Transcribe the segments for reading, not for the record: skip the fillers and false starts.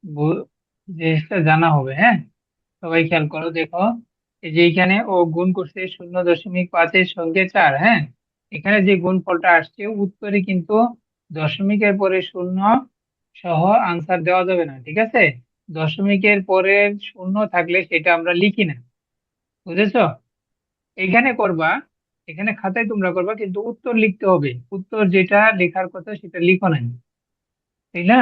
বু- জিনিসটা জানা হবে। হ্যাঁ, সবাই খেয়াল করো, দেখো এই যে এখানে ও গুণ করছে 0.5-এর সঙ্গে 4। হ্যাঁ, এখানে যে গুণফলটা আসছে উত্তরে কিন্তু দশমিকের পরে শূন্য সহ আনসার দেওয়া যাবে না, ঠিক আছে? দশমিকের পরে শূন্য থাকলে সেটা আমরা লিখি না, বুঝেছো? এখানে করবা, এখানে খাতায় তোমরা করবা, কিন্তু উত্তর লিখতে হবে, উত্তর যেটা লেখার কথা সেটা লিখো না, তাই না?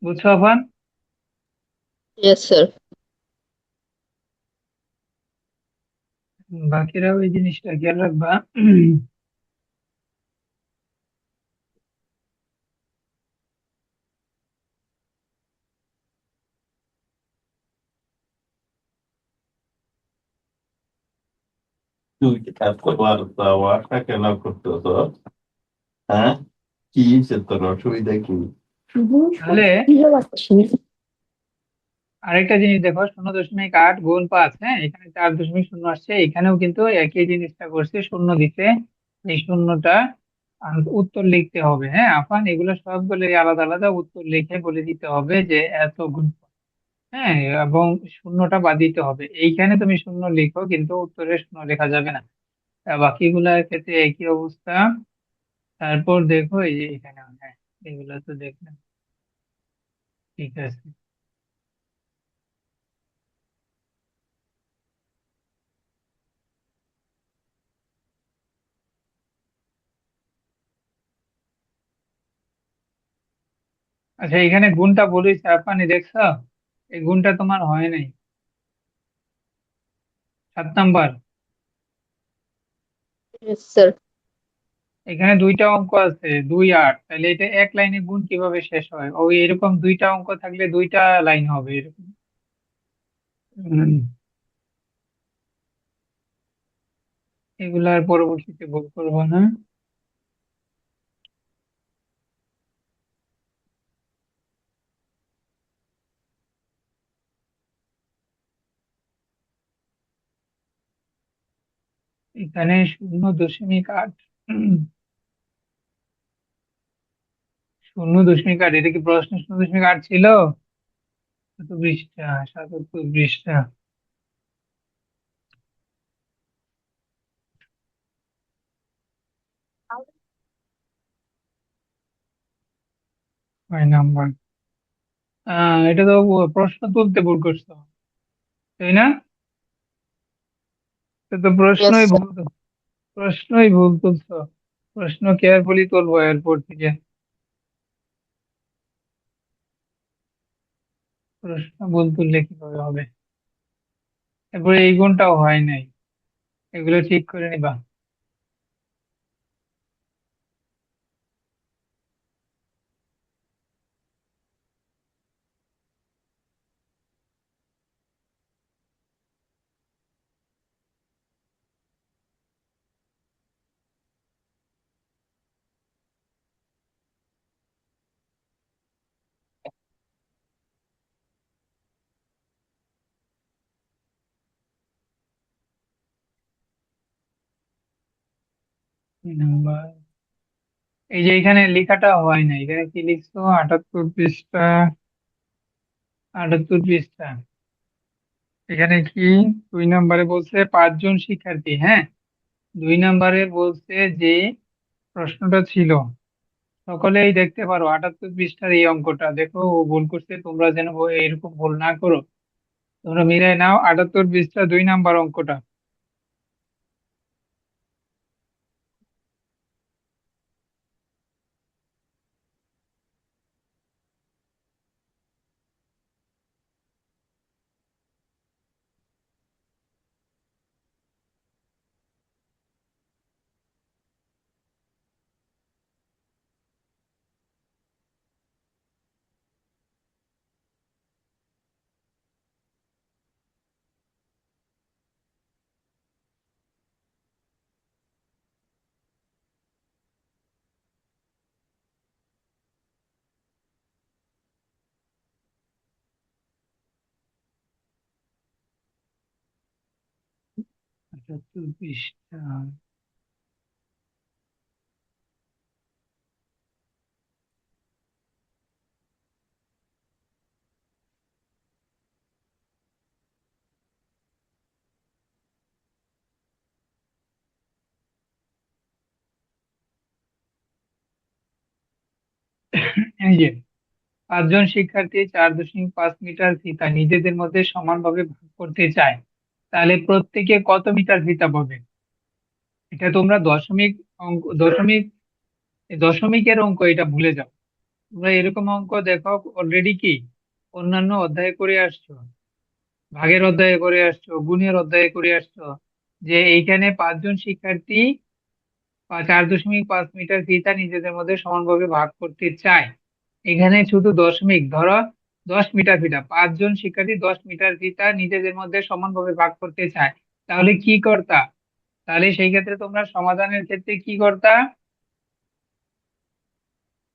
বুঝছো আফান? Yes sir. বাকিরাও এই জিনিসটা খেয়াল রাখবা। তুই কি এতবার যাওয়াটা কেন করতেছ? হ্যাঁ, কি হয়েছে তোর অসুবিধা কি? তাহলে আরেকটা জিনিস দেখো, 0.8 গুণ 5। হ্যাঁ, এখানে 4.0 আসছে, এখানেও কিন্তু একই জিনিসটা করছে, শূন্য দিতে। এই শূন্যটা উত্তর লিখতে হবে। হ্যাঁ আফান, এগুলো সবগুলো আলাদা আলাদা উত্তর লিখে বলে দিতে হবে যে এত গুণ। হ্যাঁ, এবং শূন্যটা বাদ দিতে হবে। এইখানে তুমি শূন্য লিখো, কিন্তু উত্তরে শূন্য লেখা যাবে না। বাকিগুলোর ক্ষেত্রে একই অবস্থা। তারপর দেখো এই যে এখানে, হ্যাঁ এগুলো তো দেখলাম, ঠিক আছে। আচ্ছা, এখানে গুণটা বলেছে আপনি দেখছো, এই গুণটা তোমার হয় নাই। 7 নাম্বার, ইয়েস স্যার। এখানে দুইটা অঙ্ক আছে, 2 8, তাহলে এটা এক লাইনে গুণ কিভাবে শেষ হয়? ওই এরকম দুইটা অঙ্ক থাকলে দুইটা লাইন হবে এরকম। উম, এগুলা আর পরবর্তীতে ভুল করবো না। এখানে 0.8, 0.8, এটা কি প্রশ্ন 0.8 ছিল? কত পৃষ্ঠা, 77 পৃষ্ঠা। 6 নাম্বার। এটা তো প্রশ্ন তুলতে ভুল করছো, তাই না? এটা তো ইয়েস প্রশ্নই স্যার। ভুল, প্রশ্নই ভুল তুলছো। প্রশ্ন কেয়ারফুলি তুলবো এরপর থেকে। প্রশ্ন ভুল তুললে কিভাবে হবে? এরপরে এই গুণটাও হয় নাই, এগুলো ঠিক করে নিবা। নাম্বার, এই যে এখানে লেখাটা হয় না, এখানে কি লিখছো? 78 পৃষ্ঠা, 78 পৃষ্ঠা। এখানে কি 2 নাম্বারে বলছে 5 জন শিক্ষার্থী। হ্যাঁ, 2 নাম্বারে বলছে যে প্রশ্নটা ছিল, সকলেই দেখতে পারো 78 পৃষ্ঠার এই অঙ্কটা দেখো, ও ভুল করছে, তোমরা যেন এরকম ভুল না করো। তোমরা মিলাই নাও 78 পৃষ্ঠা 2 নাম্বার অঙ্কটা। আটাত্তর পৃষ্ঠা এই যে 5 জন শিক্ষার্থী 4.5 মিটার ফিতা নিজেদের মধ্যে সমানভাবে ভাগ করতে চায়, তাহলে প্রত্যেকে কত মিটার ফিতা পাবে? এটা তোমরা দশমিক অঙ্ক, দশমিকের অঙ্ক, এটা ভুলে যাও। তোমরা এরকম অঙ্ক দেখো অলরেডি কি অন্যান্য অধ্যায়ে করে আসছো, ভাগের অধ্যায়ে করে আসছো, গুণের অধ্যায়ে করে আসছো, যে এইখানে 5 জন শিক্ষার্থী 4.5 মিটার ফিতা নিজেদের মধ্যে সমানভাবে ভাগ করতে চায়। এখানে শুধু দশমিক ধরো, 10 মিটার ফিতা, 5 জন শিক্ষার্থী 10 মিটার ফিতা নিজেদের মধ্যে সমানভাবে ভাগ করতে চায়, তাহলে কি করতা? তাহলে সেই ক্ষেত্রে তোমরা সমাধানের ক্ষেত্রে কি করতা?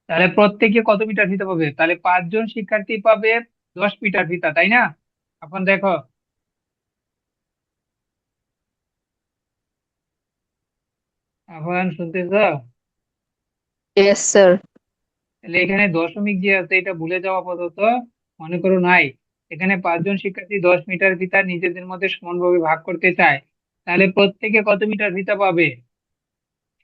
তাহলে প্রত্যেকে কত মিটার ফিতা পাবে? তাহলে 5 জন শিক্ষার্থী পাবে 10 মিটার ফিতা, তাই না? এখন দেখো, এখন শুনতেছ? Yes, sir. তাহলে এখানে দশমিক যে আছে এটা ভুলে যাওয়া আপাতত, মনে করো নাই। এখানে 5 জন শিক্ষার্থী 10 মিটার ফিতা নিজেদের মধ্যে সমানভাবে ভাগ করতে চায়, তাহলে প্রত্যেকে কত মিটার ফিতা পাবে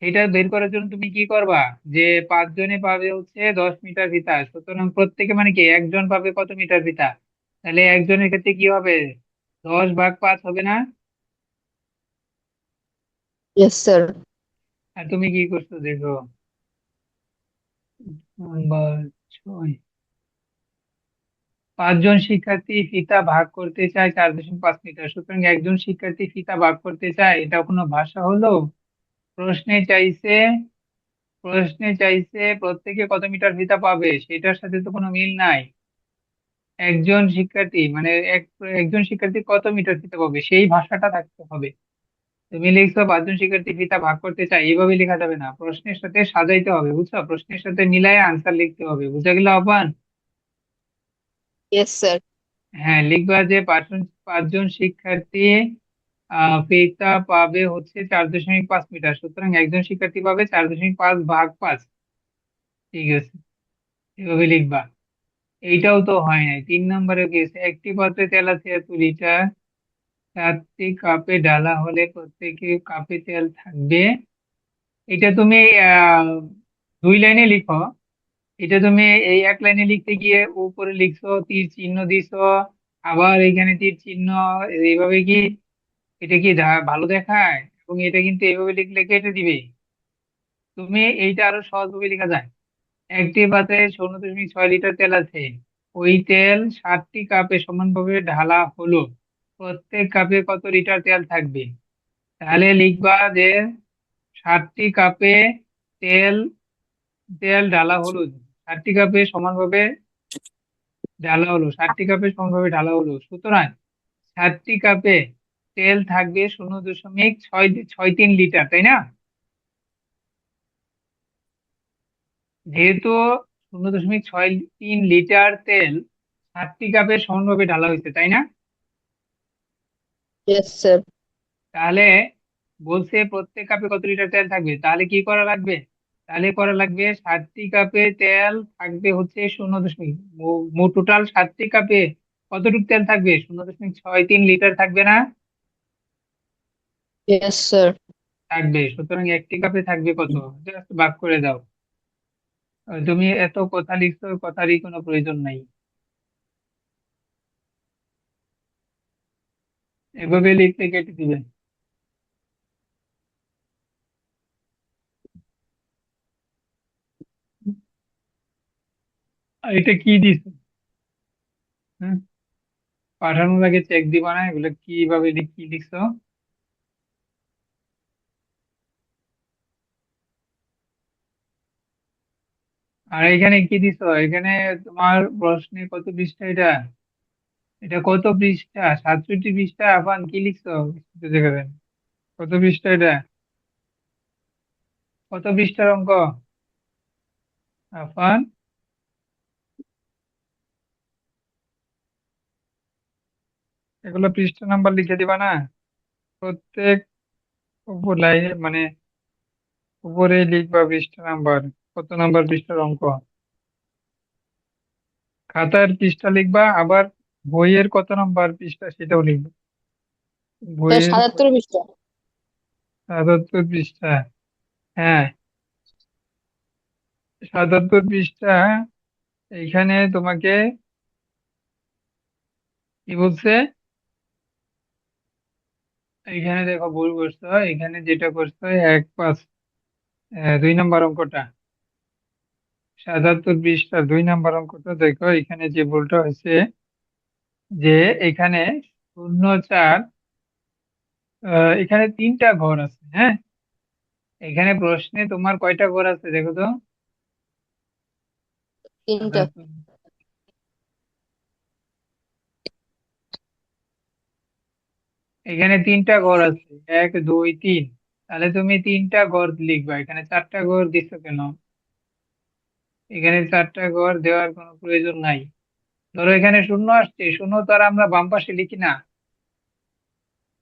সেটা বের করার জন্য তুমি কি করবা? যে 5 জনে পাবে হচ্ছে 10 মিটার ফিতা, সুতরাং প্রত্যেকে মানে কি একজন পাবে কত মিটার ফিতা? তাহলে একজনের ক্ষেত্রে কি হবে? 10/5 হবে না? Yes, sir. আর তুমি কি করছো দেখো, নাম্বার 6, 5 জন শিক্ষার্থী ফিতা ভাগ করতে চায় 4.5 মিটার, সুতরাং একজন শিক্ষার্থী ফিতা ভাগ করতে চায়, এটা কোনো ভাষা হলো? প্রশ্নে চাইছে, প্রত্যেকে কত মিটার ফিতা পাবে, সেটার সাথে তো কোনো মিল নাই। একজন শিক্ষার্থী মানে একজন শিক্ষার্থী কত মিটার ফিতা পাবে সেই ভাষাটা থাকতে হবে। তুমি লিখছো 5 জন শিক্ষার্থী ফিতা ভাগ করতে চায়, এইভাবে লেখা যাবে না, প্রশ্নের সাথে সাজাইতে হবে, বুঝছো? প্রশ্নের সাথে মিলাই আনসার লিখতে হবে, বুঝা গেল আহ্বান? Yes, sir. হ্যাঁ, লিখবা যে 5 জন শিক্ষার্থী ফিতা পাবে হচ্ছে 4.5 মিটার, সুতরাং একজন শিক্ষার্থী পাবে 4.5/5। ঠিক আছে, এভাবে লিখবা। এইটাও তো হয় নাই। 3 নম্বরে গেছে, একটি পাত্রে তেল আছে 1 লিটার, 4টি কাপে ঢালা হলে প্রত্যেকে কাপে তেল থাকবে। এটা তুমি আহ 2 লাইনে লিখো। এটা তুমি এই 1 লাইনে লিখতে গিয়ে উপরে লিখছো, তীর চিহ্ন দিছো, আবার এখানে তীর চিহ্ন, এইভাবে কি এটা কি ভালো দেখায়? এবং এটা কিন্তু এইভাবে লিখলে কেটে দিবে। তুমি এইটা আরো সহজভাবে লেখা যায়। একটি পাত্রে 0.6 লিটার তেল আছে, ওই তেল 7টি কাপে সমানভাবে ঢালা হলো, প্রত্যেক কাপে কত লিটার তেল থাকবে? তাহলে লিখবা যে 7টি কাপে তেল তেল ঢালা হলো, 7টি কাপে সমানভাবে ঢালা হলো, 7টি কাপে সমানভাবে ঢালা হলো, সুতরাং 7টি কাপে তেল থাকবে 0.663 লিটার, তাই না? যেহেতু 0.63 লিটার তেল 7টি কাপে সমানভাবে ঢালা হয়েছে, তাই না? Yes, sir. তাহলে বলছে প্রত্যেক কাপে কত লিটার তেল থাকবে, তাহলে কি করা লাগবে? তাহলে করা লাগবে 7টি কাপে তেল থাকবে হচ্ছে 0. টোটাল 7টি কাপে কতটুকু তেল থাকবে? 0.63 লিটার থাকবে না? Yes, sir. থাকবে, সুতরাং একটি কাপে থাকবে কত? জাস্ট ভাগ করে দাও। তুমি এত কথা লিখছো, কথারই কোনো প্রয়োজন নাই, এভাবে লিখতে কেটে দিবে। আর এটা কি দিছে? হ্যাঁ, পাঠানোর আগে চেক দিবা না এগুলো কিভাবে কি লিখছো? আর এখানে কি দিছো? এখানে তোমার প্রশ্নে কত পৃষ্ঠা এটা? এটা কত পৃষ্ঠা? 67 পৃষ্ঠা। আবার কি লিখছো? একটু দেখাবেন কত পৃষ্ঠা এটা, কত পৃষ্ঠার অঙ্ক? আফান, এগুলো পৃষ্ঠা নাম্বার লিখে দিবা না? প্রত্যেক উপর লাইনে মানে উপরে লিখবা পৃষ্ঠা নাম্বার, কত নাম্বার পৃষ্ঠার অঙ্ক। খাতার পৃষ্ঠা লিখবা, আবার বইয়ের কত নাম্বার পৃষ্ঠা সেটাও লিখবা। Sir, বইয়ের 77 পৃষ্ঠা। 77 পৃষ্ঠা। হ্যাঁ, 77 পৃষ্ঠা। এইখানে তোমাকে কি বলছে, এইখানে দেখো ভুল করছো। এখানে যেটা করছো 1-5, 2 নম্বর অঙ্কটা, 77 পৃষ্ঠা 2 নম্বর অঙ্কটা দেখো। এখানে যে ভুলটা হয়েছে যে এখানে 0-4, এখানে 3টা ঘর আছে, হ্যাঁ। এখানে প্রশ্নে তোমার কয়টা ঘর আছে দেখো তো। 3টা। 77, এখানে 3টা ঘর আছে, 1, 2, 3। তাহলে তুমি 3টা ঘর লিখবা, এখানে 4টা ঘর দিছো কেন? এখানে 4টা ঘর দেওয়ার কোনো প্রয়োজন নাই। ধরো এখানে শূন্য আসছে, শূন্য তো আর আমরা বাম পাশে লিখি না।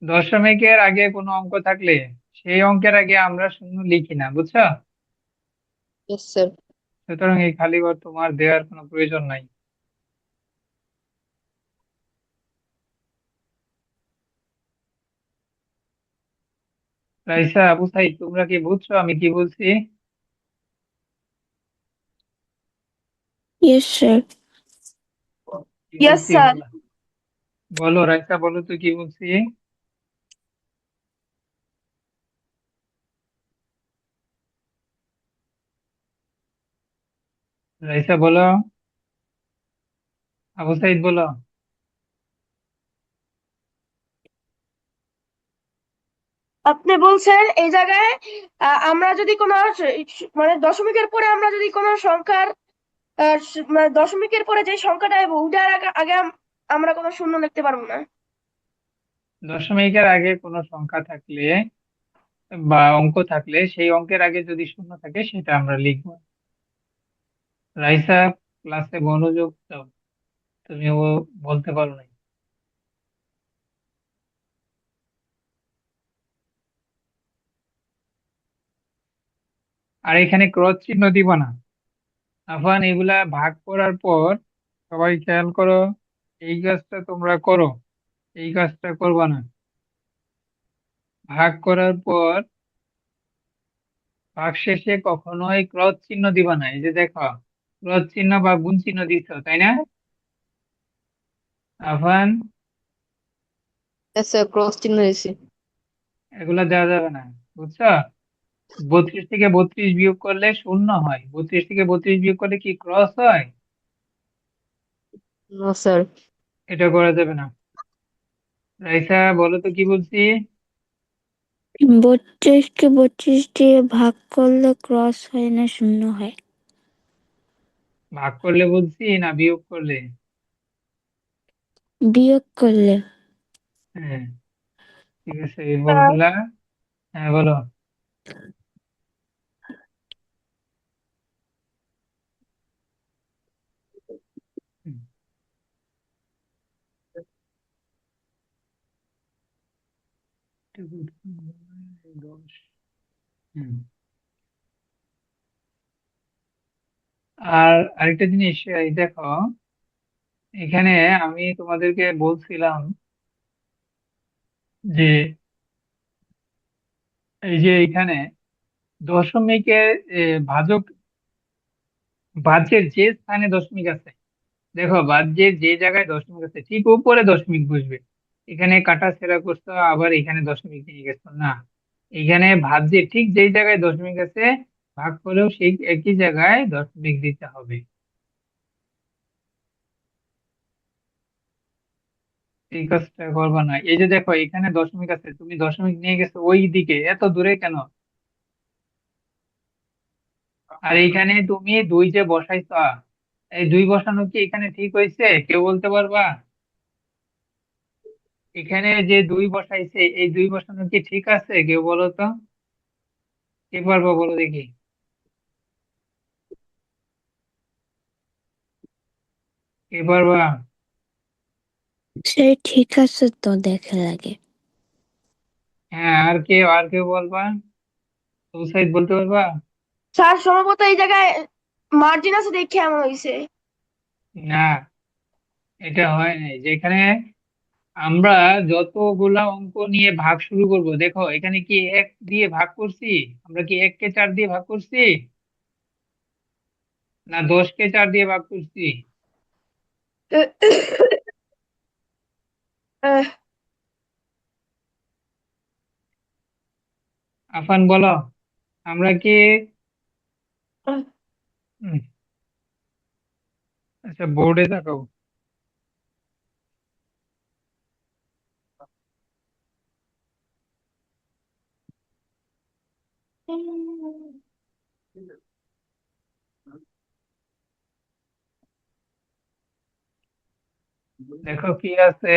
দশমিকের আগে কোনো অঙ্ক থাকলে সেই অঙ্কের আগে আমরা শূন্য লিখি না, বুঝছো? Yes sir. সুতরাং এই খালি ঘর তোমার দেওয়ার কোনো প্রয়োজন নাই। রাইসা, আবু সাইদ, তোমরা কি বুঝছো আমি কি বলছি? Yes, sir. কি ইয়েস বলছি স্যার। বলো। বলো রাইসা, বলো তো কি বলছি। রাইসা বলো, আবু সাইদ বলো। আপনি বলছেন এই জায়গায় আমরা যদি কোনো মানে দশমিকের পরে আমরা যদি কোনো সংখ্যার মানে দশমিকের পরে যে সংখ্যাটা আসবে ওটার আগে আগে আমরা কোনো শূন্য লিখতে পারবো না। দশমিকের আগে কোনো সংখ্যা থাকলে বা অঙ্ক থাকলে সেই অঙ্কের আগে যদি শূন্য থাকে সেটা আমরা লিখবো। রাইসা, ক্লাসে মনোযোগ দাও, তুমি ও বলতে পারো না। আর এখানে ক্রস চিহ্ন দিব না। আফান, এগুলা ভাগ করার পর সবাই খেয়াল করো, এই কাজটা তোমরা করো, এই কাজটা করবা না। ভাগ করার পর ভাগ শেষে কখনোই ক্রস চিহ্ন দিবা না। এই যে দেখো, ক্রস চিহ্ন বা গুণ চিহ্ন দিচ্ছ, তাই না আফান? ইয়েস স্যার, ক্রস চিহ্ন দিছি। এগুলা দেওয়া যাবে না, বুঝছো? 32 থেকে 32 বিয়োগ করলে শূন্য হয়, 32 থেকে 32 বিয়োগ করলে কি ক্রস হয়? No sir. এটা করা যাবে না। রাইসা, বলো তো কি বলছি। 32 কে 32 দিয়ে ভাগ করলে ক্রস হয় না, শূন্য হয়। ভাগ করলে বলছি না বিয়োগ করলে? বিয়োগ করলে। হ্যাঁ, ঠিক আছে, বলগুলা। হ্যাঁ বলো। হুম, দশ। হুম। আর আরেকটা জিনিস, এই দেখো, এখানে আমি তোমাদেরকে বলছিলাম যে এই যে এখানে দশমিকের ভাজক, ভাজ্যের যে স্থানে দশমিক আছে, দেখো ভাজ্যের যে জায়গায় দশমিক আছে ঠিক উপরে দশমিক বসবে। এখানে কাটা ছেঁড়া করছো আবার এখানে দশমিক নিয়ে গেছো না, এখানে ভাজ্যের ঠিক যেই জায়গায় দশমিক আছে ভাগ করেও সেই একই জায়গায় দশমিক দিতে হবে। এই কাজটা করবা না। এই যে দেখো এখানে দশমিক আছে, তুমি দশমিক নিয়ে গেছো ওই দিকে, এত দূরে কেন? আর এইখানে তুমি 2 যে বসাইছো, এই 2 বসানো কি এখানে ঠিক হয়েছে কেউ বলতে পারবা? এখানে যে 2 বসাইছে, এই 2 বসানো কি ঠিক আছে কেউ বলো তো, কে পারবো বলো দেখি। কে পারবা? সে ঠিক আছে তো, দেখে লাগে। হ্যাঁ, আর কেউ বলবা, সুসাইড বলতে পারবা? স্যার সম্ভবত এই জায়গায় মার্জিন আছে দেখে এমন হয়েছে। না, এটা হয় নাই। যেখানে আমরা যতগুলা অঙ্ক নিয়ে ভাগ শুরু করব, দেখো এখানে কি 1 দিয়ে ভাগ করছি? আমরা কি 1 কে 4 দিয়ে ভাগ করছি? না 10কে 4 দিয়ে ভাগ করছি? আহ, আফান বলো, আমরা কি হুম, আচ্ছা বোর্ডে তাকাও। দেখো কি আছে,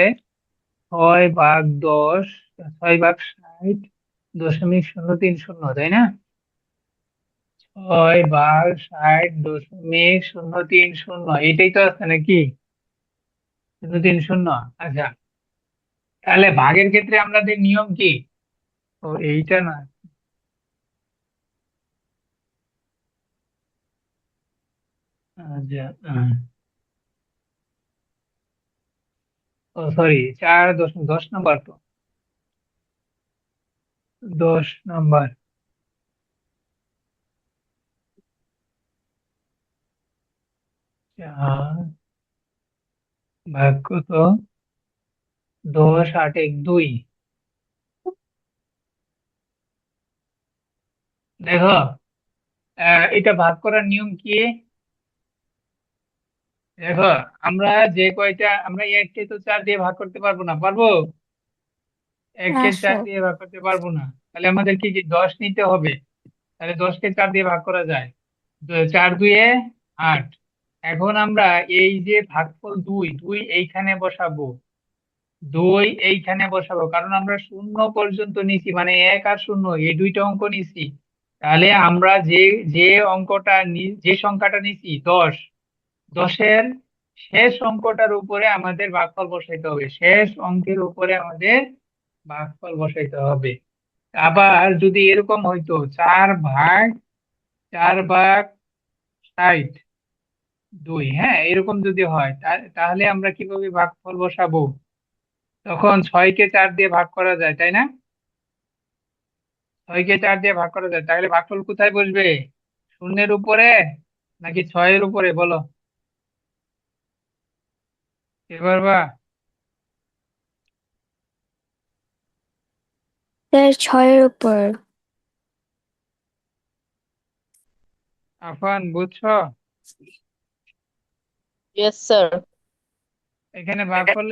6/10, 6/60.030, তাই না? 6/60.030, এটাই তো আছে নাকি? 030। আচ্ছা, তাহলে ভাগের ক্ষেত্রে আমাদের নিয়ম কি? ও এইটা না, আচ্ছা, ও সরি, 4.10 নম্বর তো, 10 নম্বর। 4 ভাগ কত? 10, 8, 1, 2। দেখো, এটা ভাগ করার নিয়ম কি? দেখো, আমরা 1কে তো 4 দিয়ে ভাগ করতে পারবো না, পারবো? না 1কে 4 স্যার। দিয়ে ভাগ করতে পারবো না, তাহলে আমাদের কি কি 10 নিতে হবে। তাহলে 10কে 4 দিয়ে ভাগ করা যায়, 4 2 8। এখন আমরা এই যে ভাগফল 2, 2 এইখানে বসাবো, 2 এইখানে বসাবো, কারণ আমরা 0 পর্যন্ত নিছি, মানে 1 আর 0 এই দুইটা অঙ্ক নিছি। তাহলে আমরা যে যে সংখ্যাটা নিছি 10, 10-এর শেষ অঙ্কটার উপরে আমাদের ভাগফল বসাইতে হবে, শেষ অঙ্কের উপরে আমাদের ভাগফল বসাইতে হবে। আবার যদি এরকম হইতো 4/60, হ্যাঁ, এরকম যদি হয় তাহলে আমরা কিভাবে ভাগফল বসাবো? তখন 6কে 4 দিয়ে ভাগ করা যায়, তাই না? 6কে 4 দিয়ে ভাগ করা যায়, তাহলে ভাগফল কোথায় বসবে? 0-এর উপরে নাকি 6-এর উপরে, বলো এবার বা। স্যার 6-এর উপর। আফান বুঝছো? Yes sir. এখানে ভাগফল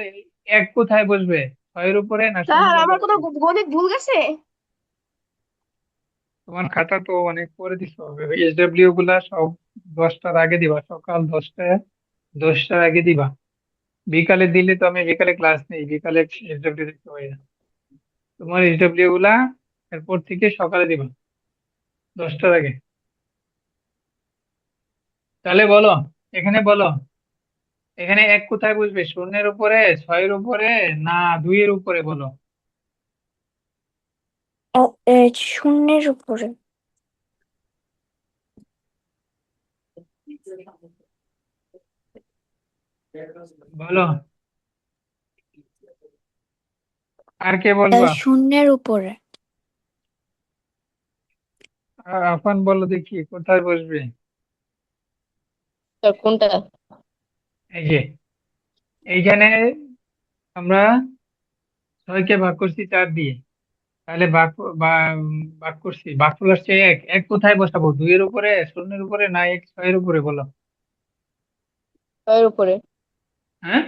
এক কোথায় বসবে, 6-এর উপরে না স্যার 0-এর আমার উপরে কোনো বসবে? গণিত ভুল গেছে? তোমার খাতা তো অনেক করে দিতে হবে, SW গুলা সব 10টার আগে দিবা, সকাল 10টার আগে দিবা। বিকালে দিলে তো আমি বিকালে ক্লাস নেই, বিকালে SW দিতে হয় না। তোমার SW গুলা এরপর থেকে সকালে দিবা, 10টার আগে। তাহলে বলো, এখানে বলো, এখানে এক কোথায় বসবে, 0-এর উপরে, 6-এর উপরে না 2-এর উপরে, বলো। 0-এর উপরে। বলো, আর কে বলবা? 0-এর উপরে। আফান বলো দেখি কোথায় বসবে। স্যার কোনটা? এই যে এইখানে আমরা 6কে ভাগ করছি 4 দিয়ে, তাহলে ভাগ করছি, ভাগফল আসছে এক, এক কোথায় বসাবো, 2-এর উপরে, 0-এর উপরে না 6-এর উপরে, বলো। 6-এর উপরে। হ্যাঁ,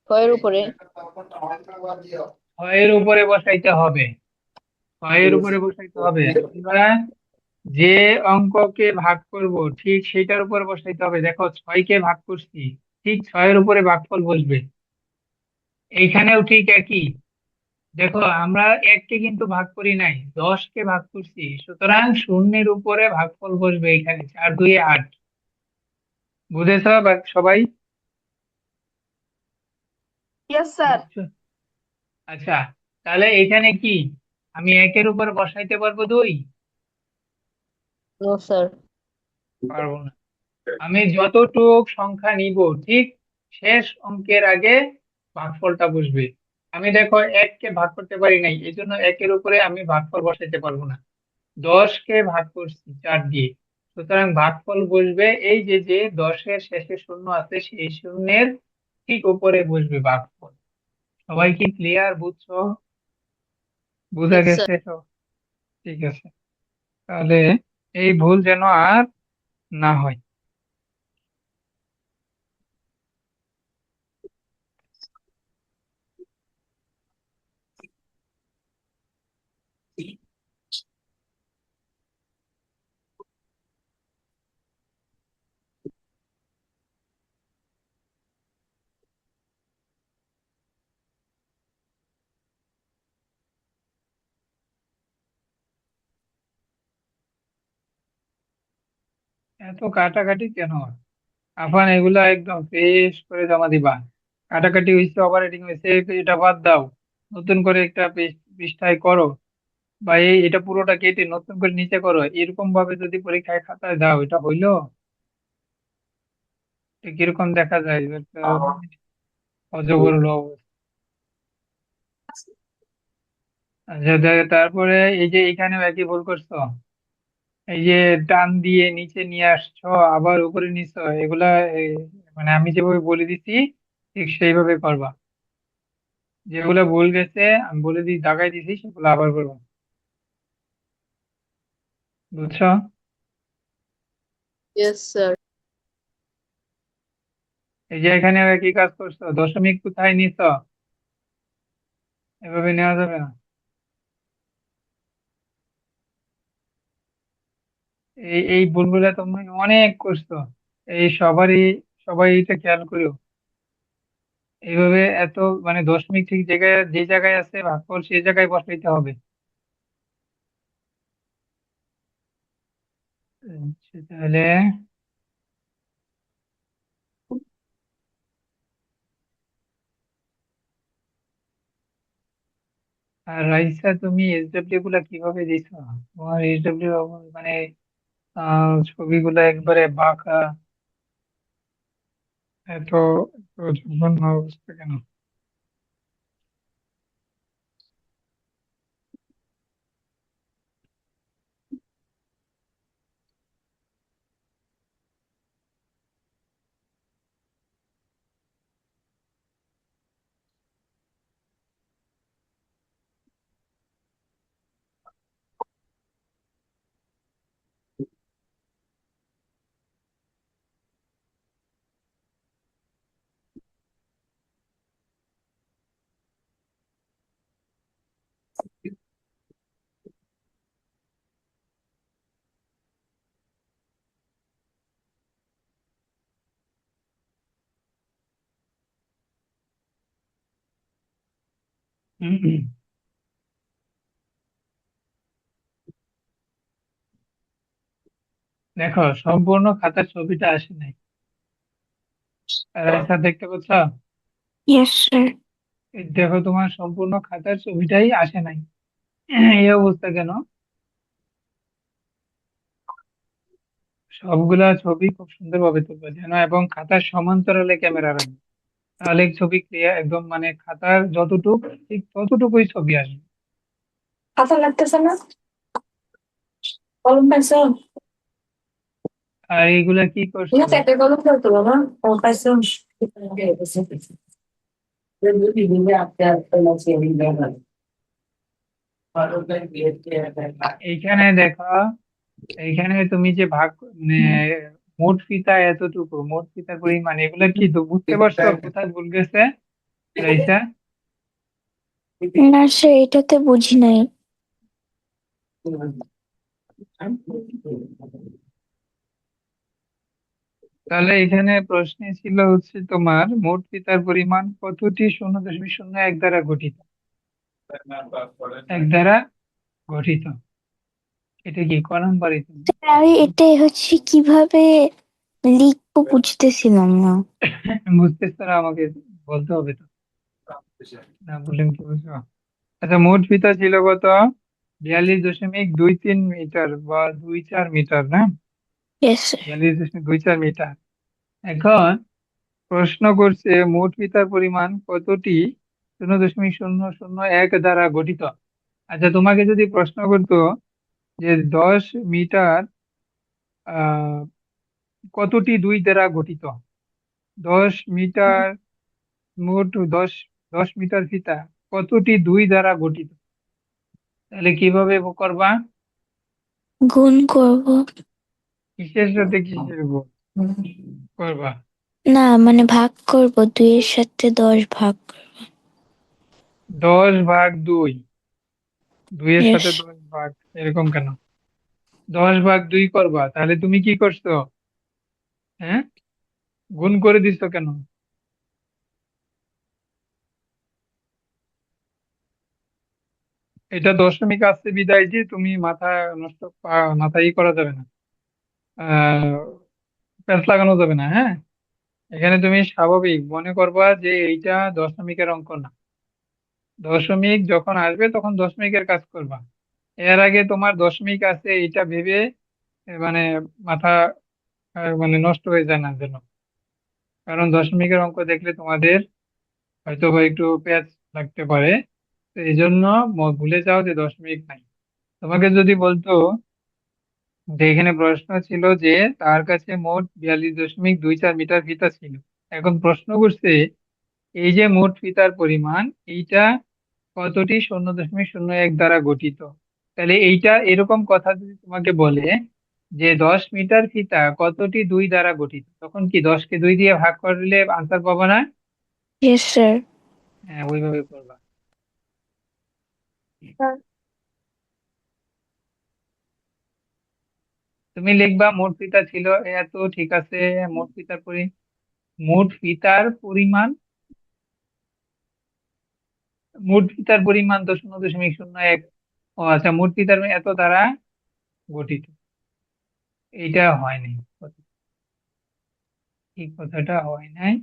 6-এর উপরে। 6-এর উপরে বসাইতে হবে, 6-এর উপরে বসাইতে হবে। আমরা যে অঙ্ককে ভাগ করব ঠিক সেটার উপর বসাইতে হবে। দেখো 6কে ভাগ করছি, ঠিক 6-এর উপরে ভাগফল বসবে। এইখানেও ঠিক একই। দেখো আমরা 1কে কিন্তু ভাগ করি নাই, 10কে ভাগ করছি, সুতরাং 0-এর উপরে ভাগফল বসবে এখানে, 4 2 8। বুঝেছো সবাই? Yes sir. বুঝছো? আচ্ছা, তাহলে এখানে কি আমি 1-এর উপর বসাইতে পারবো 2? No sir. পারবো না। আমি যতটুক সংখ্যা নিব ঠিক শেষ অঙ্কের আগে ভাগফলটা বসবে। আমি দেখো 1কে ভাগ করতে পারি নাই, এই জন্য 1-এর উপরে আমি ভাগফল বসাইতে পারবো না। 10কে ভাগ করছি 4 দিয়ে, সুতরাং ভাগফল বসবে এই যে যে 10-এর শেষে শূন্য আছে সেই শূন্যের ঠিক উপরে বসবে ভাগফল। সবাই কি ক্লিয়ার, বুঝছো? বোঝা Yes, sir. গেছে তো? ঠিক আছে, তাহলে এই ভুল যেন আর না হয়। এত কাটাকাটি কেন হয়? আফান এগুলা একদম ফ্রেশ করে জমা দিবা। কাটাকাটি হয়েছে, অপারেটিং হয়েছে, এটা বাদ দাও, নতুন করে একটা পৃষ্ঠায় করো, বা এটা পুরোটা কেটে নতুন করে নিচে করো। এরকম ভাবে যদি পরীক্ষায় খাতায় দাও, এটা হইলো? এটা কিরকম দেখা যায়? এটা অজগর অবস্থা। আচ্ছা, তারপরে এই যে এখানেও একই ভুল করছো। এই যে টান দিয়ে নিচে নিয়ে আসছো, আবার উপরে নিচ্ছ, এগুলা এই, মানে আমি যেভাবে বলে দিচ্ছি ঠিক সেইভাবে করবা। যেগুলো ভুল গেছে আমি বলে দিই, দাগাই দিছি, সেগুলো আবার করবা। বুঝছো? Yes, sir. এই যে এখানে একই কাজ করছো, দশমিক কোথায় নিছ? এভাবে নেওয়া যাবে না। এই ভুলগুলা তুমি অনেক করছো। এই সবাই এটা খেয়াল করো। এইভাবে এত, মানে দশমিক ঠিক জায়গায়, যে জায়গায় আছে ভাগফল সেই জায়গায় বসাইতে হবে। আচ্ছা, তাহলে আর রাইসা, তুমি এসডব্লিউ গুলা কিভাবে দিছো? তোমার এসডব্লিউ মানে ছবিগুলো একবারে বাঁকা, এত এত জঘন্য অবস্থা কেন? দেখো, সম্পূর্ণ খাতার ছবিটা আসে নাই। রাইসা, দেখতে পাচ্ছ? Yes sir. এই দেখো, তোমার সম্পূর্ণ খাতার ছবিটাই আসে নাই। এই অবস্থা কেন? সবগুলা ছবি খুব সুন্দরভাবে তুলবে যেন, এবং খাতার সমান্তরালে ক্যামেরা রাখবে। তাহলে ছবি ক্লিয়ার একদম, মানে খাতার যতটুক ঠিক ততটুকুই ছবি আসবে। খাতা লাগতেছে না, কলম পাইছো? আর এইগুলা কি ঠিক করছো? আছে, একটা কলম দাও তো বাবা, কলম পাইছো? এইখানে দেখো, এইখানে তুমি যে ভাগ, মানে মোট ফিতা এতটুকু, মোট ফিতার পরিমাণ, এগুলা কি তো বুঝতে পারছো কোথায় ভুল গেছে রাইসা? না স্যার, এটাতে বুঝি নাই। তাহলে এখানে প্রশ্নে ছিল হচ্ছে তোমার মোট ফিতার পরিমাণ কতটি 0.01 দ্বারা গঠিত, এক দ্বারা গঠিত। এটা কি ক নাম্বারই তুমি? স্যার, আমি এটাই হচ্ছে কিভাবে লিখবো বুঝতেছিলাম না। বুঝতেছ না? আমাকে বলতে হবে তো, না বললে কি বুঝবো? আচ্ছা, মোট ফিতা ছিল কত? 42.23 মিটার বা 24 মিটার, না? Yes sir. 42.24 মিটার। এখন প্রশ্ন করছে মোট ফিতার পরিমাণ কতটি 0.001 দ্বারা গঠিত। আচ্ছা, তোমাকে যদি প্রশ্ন করতো যে 10 মিটার আহ কতটি দুই দ্বারা গঠিত? 10 মিটার, মোট 10 মিটার ফিতা কতটি দুই দ্বারা গঠিত? তাহলে কিভাবে করবা? গুণ করব। কিসের সাথে কিসের গুণ করবা? না মানে ভাগ করব, 2-এর সাথে 10 ভাগ। 10/2, 2-এর ইয়েস। সাথে 10 ভাগ, এরকম কেন? 10/2 করবা, তাহলে তুমি কি করছো? হ্যাঁ, গুণ করে দিছো কেন? এটা দশমিক আসছে বিদায় যে তুমি মাথা নষ্ট, মাথায় করা যাবে না, আহ প্যাঁচ লাগানো যাবে না। হ্যাঁ, এখানে তুমি স্বাভাবিক মনে করবা যে এইটা দশমিকের অঙ্ক না। দশমিক যখন আসবে তখন দশমিকের কাজ করবা। এর আগে তোমার দশমিক আছে এটা ভেবে মানে মাথা মানে নষ্ট হয়ে যায় না যেন। কারণ দশমিকের অঙ্ক দেখলে তোমাদের হয়তো বা একটু পেঁচ লাগতে পারে, তো এই জন্য ভুলে যাও যে দশমিক নাই। তোমাকে যদি বলতো যে এখানে প্রশ্ন ছিল যে তার কাছে মোট 42.24 মিটার ফিতা ছিল, এখন প্রশ্ন করছে এই যে মোট ফিতার পরিমাণ এইটা কতটি 0.01 দ্বারা গঠিত। তাহলে এইটা এরকম কথা যদি তোমাকে বলে যে 10 মিটার ফিতা কতটি দুই দ্বারা গঠিত, তখন কি 10কে 2 দিয়ে ভাগ করলে আনসার পাবো না? Yes sir. হ্যাঁ, ওইভাবে করবা। হ্যাঁ, তুমি লিখবা মোট ফিতা ছিল এত, ঠিক আছে। মোট ফিতার মোট ফিতার পরিমাণ, মোট ফিতার পরিমাণ তো 0.01। ও আচ্ছা, মোট ফিতার এত দ্বারা গঠিত, এইটা হয় নাই। এই কথাটা হয় নাই।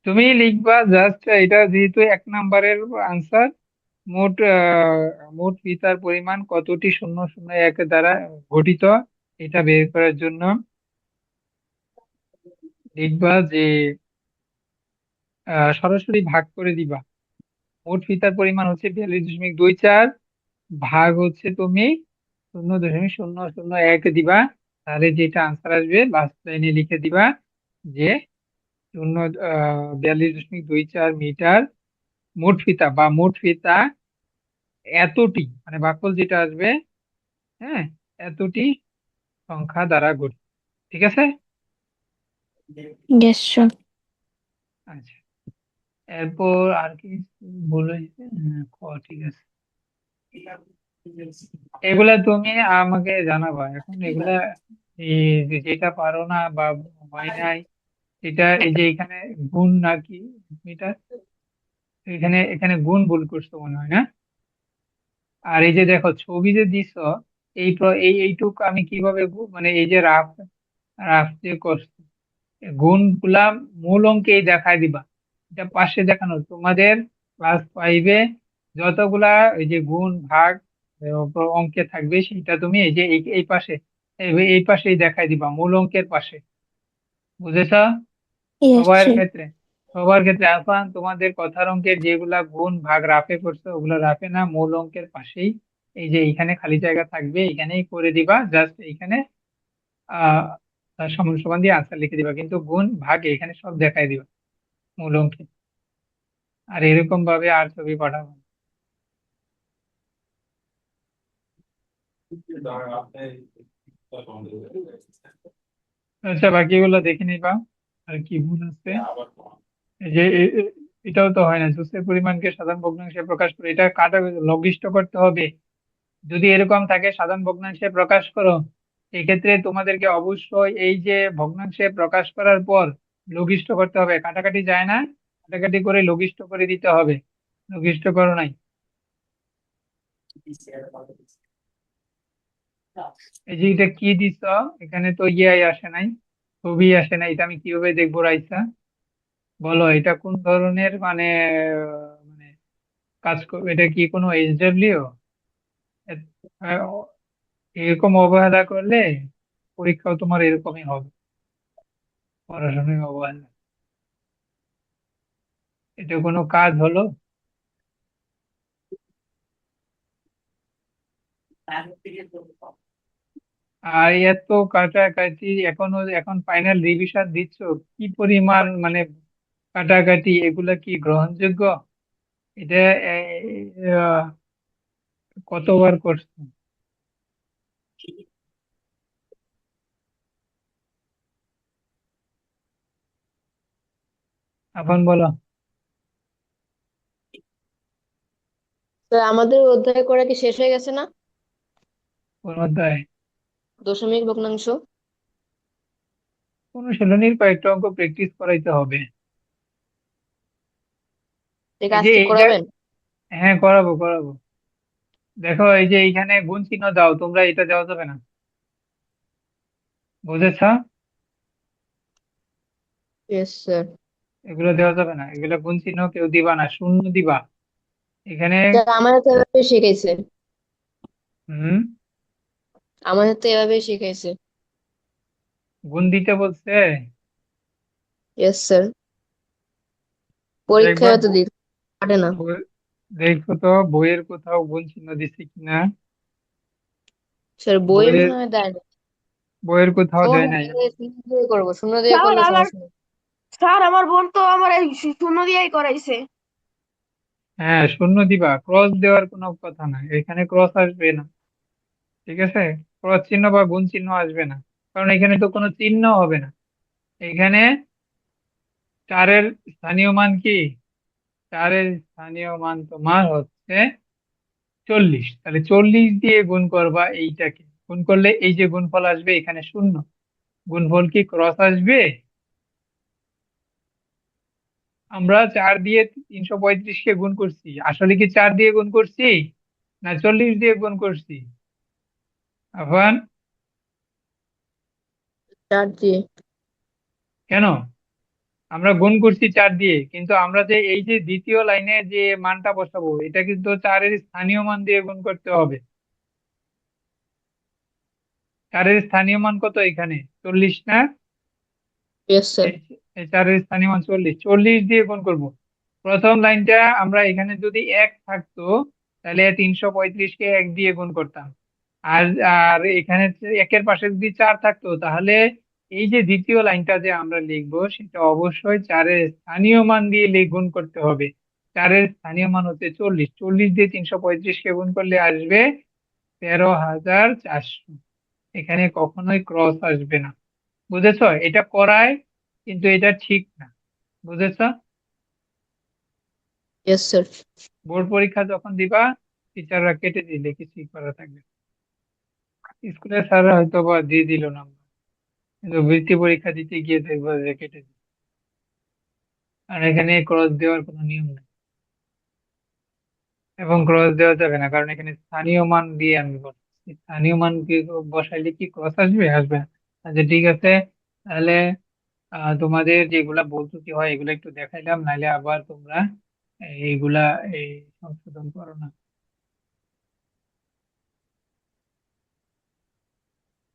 তুমি লিখবা জাস্ট এটা যেহেতু 1 নম্বরের আনসার, মোট মোট ফিতার পরিমাণ কতটি 0.01 দ্বারা গঠিত, এটা বের করার জন্য লিখবা যে সরাসরি ভাগ করে দিবা। মোট ফিতার পরিমাণ হচ্ছে 42.24, ভাগ হচ্ছে তুমি 0.001 দিবা, তাহলে যেটা আনসার আসবে লাস্ট লাইনে লিখে দিবা যে 42.24 মিটার মোট ফিতা বা মোট ফিতা এতটি, মানে ভাগফল যেটা আসবে, হ্যাঁ, এতটি সংখ্যা দ্বারা গঠিত। ঠিক আছে। Yes sir. আচ্ছা, এরপর আর কি বলে? ঠিক আছে, এগুলা তুমি আমাকে জানাবা এখন এগুলা। যেটা পারো না বা হয় নাই, এটা এই যে এখানে গুণ নাকি মিটার, এখানে এখানে গুণ ভুল করছো মনে হয় না? আর এই যে দেখো ছবি যে দিছ, এইটুক আমি কিভাবে মানে এই যে রাফ রাফ যে করছো, গুণ গুলা মূল অঙ্কেই দেখায় দিবা। এটা পাশে দেখানো তোমাদের ক্লাস 5-এ যতগুলা এই যে গুণ ভাগ অঙ্কে থাকবে সেটা তুমি এই যে এই পাশে, এই পাশেই দেখায় দিবা, মূল অঙ্কের পাশে। বুঝেছ? ইয়েস সবার স্যার। ক্ষেত্রে, সবার ক্ষেত্রে এখন তোমাদের কথার অঙ্কের যেগুলা গুণ ভাগ রাফে করছো ওগুলো রাফে না, মূল অঙ্কের পাশেই এই যে এইখানে খালি জায়গা থাকবে এখানেই করে দিবা, জাস্ট এইখানে আহ তার সমান সমান দিয়ে আনসার লিখে দিবা, কিন্তু গুণ ভাগ এখানে সব দেখাই দিবা মূল অঙ্কে। আর এরকম ভাবে আর ছবি পাঠাবো না। আচ্ছা, বাকিগুলো দেখে নিবা আর কি ভুল আছে। এই যে এটাও তো হয় না, জুসের পরিমাণকে সাধারণ ভগ্নাংশে প্রকাশ করে, এটা কাটা লঘিষ্ঠ করতে হবে। যদি এরকম থাকে সাধারণ ভগ্নাংশে প্রকাশ করো, এক্ষেত্রে তোমাদেরকে অবশ্যই এই যে ভগ্নাংশে প্রকাশ করার পর লঘিষ্ঠ করতে হবে, কাটাকাটি যায় না, কাটাকাটি করে লঘিষ্ঠ করে দিতে হবে। লঘিষ্ঠ করো নাই? এই যে এটা কি দিছ, এখানে তো ইয়াই আসে নাই, ছবি আসে নাই, এটা আমি কিভাবে দেখবো রাইসা? বলো এটা কোন ধরনের মানে মানে কাজ করবে? এটা কি কোনো SW? এরকম অবহেলা করলে পরীক্ষাও তোমার এরকমই হবে, পড়াশোনায় অবহেলা। এটা কোনো কাজ হলো? আর এত কাটাকাটি এখন ফাইনাল রিভিশন দিচ্ছ, কি পরিমাণ মানে কাটাকাটি, এগুলা কি গ্রহণযোগ্য? এটা আহ, কতবার করছো? এখন বলো। তো আমাদের অধ্যায় করা কি শেষ হয়ে গেছে না? কোন অধ্যায়? দশমিক ভগ্নাংশ। অনুশীলনীর কয়েকটা অঙ্ক প্র্যাকটিস করাইতে হবে। ঠিক এই যে আজকে এইটা, করাবেন? হ্যাঁ করাবো করাবো। দেখো এই যে এইখানে গুণ চিহ্ন দাও, তোমরা এটা দেওয়া যাবে না, বুঝেছ? Yes sir. এগুলো দেওয়া যাবে না, এগুলো গুণ চিহ্ন কেউ দিবা না, শূন্য দিবা এখানে। আমাদের তো এভাবে শিখাইছে। হুম। আমাদের তো এভাবেই শিখাইছে। গুণ দিতে বলছে? Yes sir. আচ্ছা, একবার পরীক্ষায় তো দিতে পারে না। দেখো তো বইয়ের কোথাও গুণ চিহ্ন দিচ্ছে কিনা। স্যার বই বইয়ের মনে হয় দেয় না। বইয়ের কোথাও দেয় নাই। সমস্যা নেই, শূন্য দিয়ে করবো, শূন্য দিয়ে স্যার করলে আমার সমস্যা নেই। স্যার আমার বোন তো আমার এই শূন্য দিয়েই করাইছে। হ্যাঁ শূন্য দিবা, ক্রস দেওয়ার কোনো কথা না, এখানে ক্রস আসবে না, ঠিক আছে? ক্রস চিহ্ন বা গুণ চিহ্ন আসবে না, কারণ এখানে তো কোনো চিহ্ন হবে না। এখানে চারের স্থানীয় মান কি? চারের স্থানীয় মান তোমার হচ্ছে 40, তাহলে 40 দিয়ে গুণ করবা, এইটাকে গুণ করলে এই যে গুণফল আসবে এখানে শূন্য। গুণফল কি ক্রস আসবে? আমরা 4 দিয়ে 335 কে গুণ করছি, আসলে কি 4 দিয়ে গুণ করছি না 40 দিয়ে গুণ করছি? এখন 4 দিয়ে। কেন? আমরা গুণ করছি 4 দিয়ে, কিন্তু আমরা যে এই যে দ্বিতীয় লাইনে যে মানটা বসাবো এটা কিন্তু 4-এর স্থানীয় মান দিয়ে গুণ করতে হবে। 4-এর স্থানীয় মান কত এখানে? 40 না? Yes sir. এই এই 4-এর স্থানীয় মান 40, 40 দিয়ে গুণ করব। প্রথম লাইনটা আমরা এখানে যদি 1 থাকতো তাহলে 335-কে 1 দিয়ে গুণ করতাম। আর আর এখানে একের পাশে যদি 4 থাকতো তাহলে এই যে দ্বিতীয় লাইনটা যে আমরা লিখবো সেটা অবশ্যই 4-এর স্থানীয় মান দিয়ে গুণ করতে হবে। 4-এর স্থানীয় মান হচ্ছে 40, 40 দিয়ে 335-কে গুণ করলে আসবে 13,400। এখানে কখনোই ক্রস আসবে না, বুঝেছো? এটা করায় কিন্তু এটা ঠিক না, বুঝেছো? Yes sir. বোর্ড পরীক্ষা যখন দিবা টিচাররা কেটে দিলে কিছুই করা থাকবে না। স্কুলের স্যাররা হয়তো বা দিয়ে দিল নাম্বার, কিন্তু বৃত্তি পরীক্ষা দিতে গিয়ে দেখবো যে কেটে দিল। আর এখানে ক্রস দেওয়ার কোনো নিয়ম নেই, এবং ক্রস দেওয়া যাবে না কারণ এখানে স্থানীয় মান দিয়ে আমি বসাচ্ছি। স্থানীয় মান দিয়ে বসাইলে কি ক্রস আসবে? আসবে না। আচ্ছা ঠিক আছে, তাহলে তোমাদের যেগুলা ভুল ত্রুটি হয় এগুলো একটু দেখাইলাম, নাইলে আবার তোমরা এইগুলা এই সংশোধন করো না।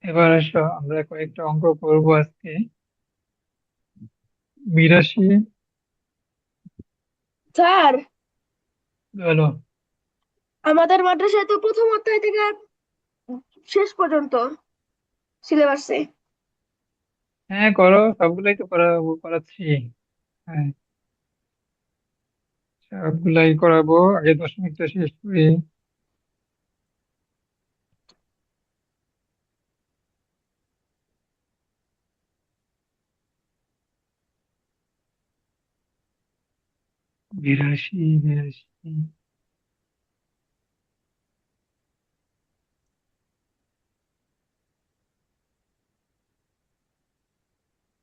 এবার আসো আমরা কয়েকটা অঙ্ক করবো আজকে। 82, স্যার বলো। আমাদের মাদ্রাসায় তো প্রথম অধ্যায় থেকে শেষ পর্যন্ত সিলেবাসে। হ্যাঁ করো, সবগুলাই তো করাচ্ছি। হ্যাঁ সবগুলাই করাবো, আগে দশমিকটা শেষ করি। বিরাশি বিরাশি,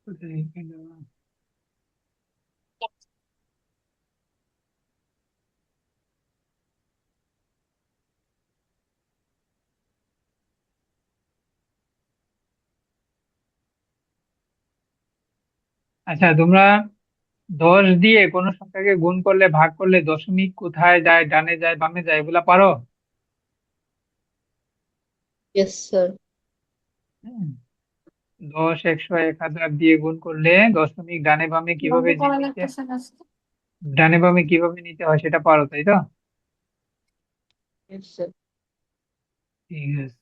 কোথায় গেল? আচ্ছা তোমরা 10 দিয়ে কোন সংখ্যাকে গুণ করলে ভাগ করলে দশমিক কোথায় যায়, ডানে যায় বামে যায়, এগুলা পারো? Yes sir. হুম। 10, 100, 1000 দিয়ে গুণ করলে দশমিক ডানে বামে কিভাবে বন্ধু করা নিতে, লাগতেছে না আজকে? ডানে বামে কিভাবে নিতে হয় সেটা পারো, তাই তো? Yes sir. ঠিক আছে।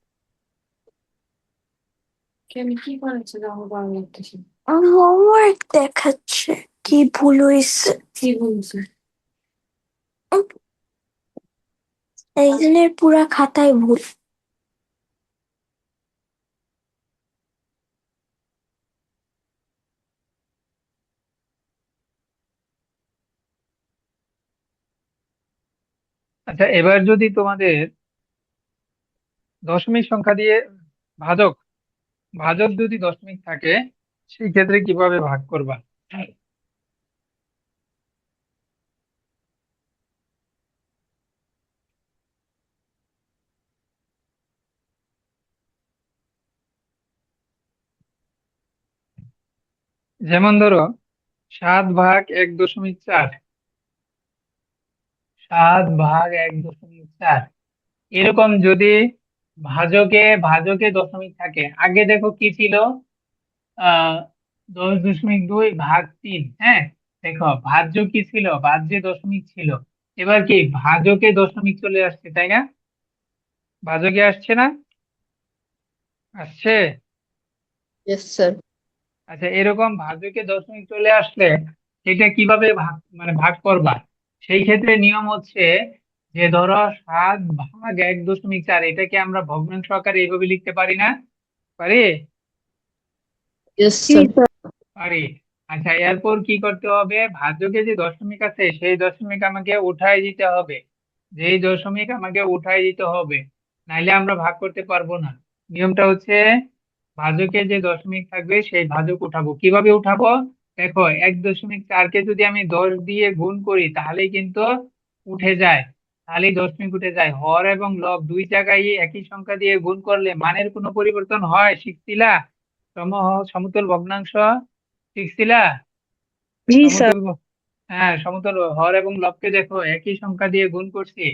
আমি কি করেছি আমার ভালো লাগতেছে না। হোমওয়ার্ক দেখাচ্ছে কি ভুল হয়েছে কি বলছে? একজনের পুরা খাতায় ভুল। আচ্ছা, এবার যদি তোমাদের দশমিক সংখ্যা দিয়ে ভাজক ভাজক যদি দশমিক থাকে সেই ক্ষেত্রে কিভাবে ভাগ করবা? যেমন ধরো 7/1.4, 7/1.4 এরকম যদি ভাজকে ভাজকে দশমিক থাকে, আগে দেখো কি ছিল, 10.2/3। হ্যাঁ, দেখো ভাজ্য কি ছিল, ভাজ্যে দশমিক ছিল, এবার কি ভাজকে দশমিক চলে আসছে, তাই না? ভাজকে আসছে না, আসছে। Yes sir. আচ্ছা, এরকম ভাজকে দশমিক চলে আসলে সেটা কিভাবে ভাগ মানে ভাগ করবা? সেই ক্ষেত্রে নিয়ম হচ্ছে যে ধরো 7/1.4 এটাকে আমরা ভগ্নাংশ আকারে এইভাবে লিখতে পারি না? পারি? Yes sir. পারি। আচ্ছা, এরপর কি করতে হবে, ভাজ্যকে যে দশমিক আছে সেই দশমিক আমাকে উঠাই দিতে হবে, যেই দশমিক আমাকে উঠাই দিতে হবে, নাইলে আমরা ভাগ করতে পারবো না। নিয়মটা হচ্ছে ভাজকে যে দশমিক থাকবে সেই ভাজক উঠাবো। কিভাবে উঠাবো? দেখো 1.4কে যদি আমি 10 দিয়ে গুণ করি তাহলেই কিন্তু উঠে যায়, তাহলেই দশমিক উঠে যায়। হর এবং লব দুই জায়গায় একই সংখ্যা দিয়ে গুণ করলে মানের কোনো পরিবর্তন হয়, শিখছিলা? সমতুল ভগ্নাংশ শিখছিলা? জি স্যার। সমতুল হ্যাঁ, সমতুল হর এবং লবকে দেখো একই সংখ্যা দিয়ে গুণ করছি,